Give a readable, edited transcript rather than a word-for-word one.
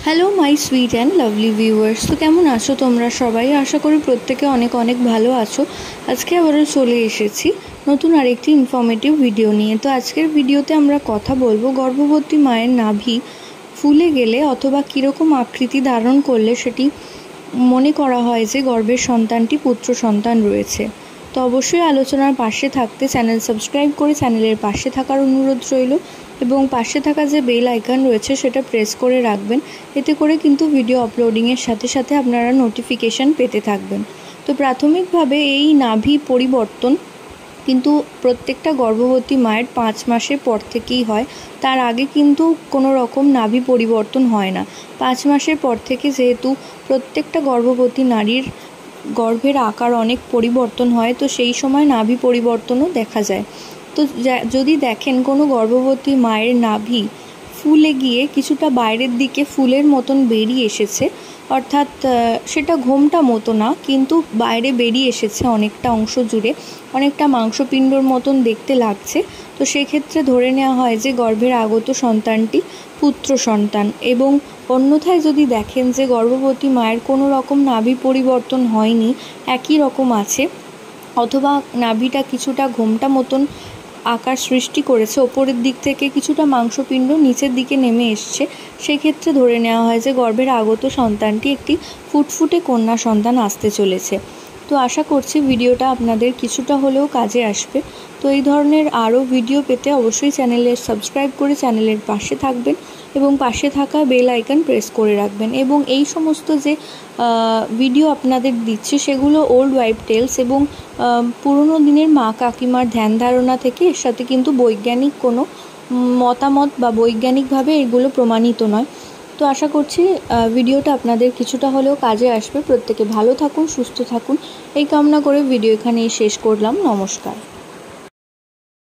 Hello my sweet and lovely viewers. তো কেমন আছো তোমরা সবাই? আশা করি প্রত্যেকে অনেক অনেক ভালো আছো। আজকে আবারও চলে এসেছি নতুন আরেকটি ইনফরমেটিভ ভিডিও নিয়ে। তো আজকের ভিডিওতে আমরা কথা বলবো গর্ভবতী মায়ের নাভি ফুলে গেলে অথবা কীরকম আকৃতি ধারণ করলে সেটি মনে করা হয় যে গর্ভের সন্তানটি পুত্র সন্তান রয়েছে। তো অবশ্যই আলোচনার পাশে থাকতে চ্যানেল সাবস্ক্রাইব করে চ্যানেলের পাশে থাকার অনুরোধ রইল এবং পাশে থাকা যে বেল আইকন রয়েছে সেটা প্রেস করে রাখবেন। এতে করে কিন্তু ভিডিও আপলোডিংয়ের সাথে সাথে আপনারা নোটিফিকেশান পেতে থাকবেন। তো প্রাথমিকভাবে এই নাভি পরিবর্তন কিন্তু প্রত্যেকটা গর্ভবতী মায়ের 5 মাসের পর থেকেই হয়। তার আগে কিন্তু কোনো রকম নাভি পরিবর্তন হয় না। 5 মাসের পর থেকে যেহেতু প্রত্যেকটা গর্ভবতী নারীর গর্ভের আকার অনেক পরিবর্তন হয়, তো সেই সময় নাভি পরিবর্তনও দেখা যায়। তো যদি দেখেন কোনো গর্ভবতী মায়ের নাভি ফুলে গিয়ে কিছুটা বাইরের দিকে ফুলের মতন বেরিয়ে এসেছে, অর্থাৎ সেটা ঘোমটা মতো না, কিন্তু বাইরে বেরিয়ে এসেছে অনেকটা অংশ জুড়ে, অনেকটা মাংসপিণ্ডর মতন দেখতে লাগছে, তো সেক্ষেত্রে ধরে নেওয়া হয় যে গর্ভের আগত সন্তানটি পুত্র সন্তান। এবং অন্যথায় যদি দেখেন যে গর্ভবতী মায়ের কোনো রকম নাভি পরিবর্তন হয়নি, একই রকম আছে, অথবা নাভিটা কিছুটা ঘোমটা মতন আকার সৃষ্টি করেছে, ওপরের দিক থেকে কিছুটা মাংসপিণ্ড নিচের দিকে নেমে এসছে, সেক্ষেত্রে ধরে নেওয়া হয় যে গর্ভের আগত সন্তানটি একটি ফুটফুটে কন্যা সন্তান আসতে চলেছে। তো আশা করছি ভিডিওটা আপনাদের কিছুটা হলেও কাজে আসবে। তো এই ধরনের আরও ভিডিও পেতে অবশ্যই চ্যানেলে সাবস্ক্রাইব করে চ্যানেলের পাশে থাকবেন এবং পাশে থাকা বেল আইকন প্রেস করে রাখবেন। এবং এই সমস্ত যে ভিডিও আপনাদের দিচ্ছি সেগুলো ওল্ড ওয়াইফ টেলস এবং পুরনো দিনের মা কাকিমার ধ্যান ধারণা থেকে, এর সাথে কিন্তু বৈজ্ঞানিক কোনো মতামত বা বৈজ্ঞানিকভাবে এগুলো প্রমাণিত নয়। তো আশা করছি ভিডিওটা আপনাদের কিছুটা হলেও কাজে আসবে। প্রত্যেকে ভালো থাকুন, সুস্থ থাকুন, এই কামনা করে ভিডিও এখানেই শেষ করলাম। নমস্কার।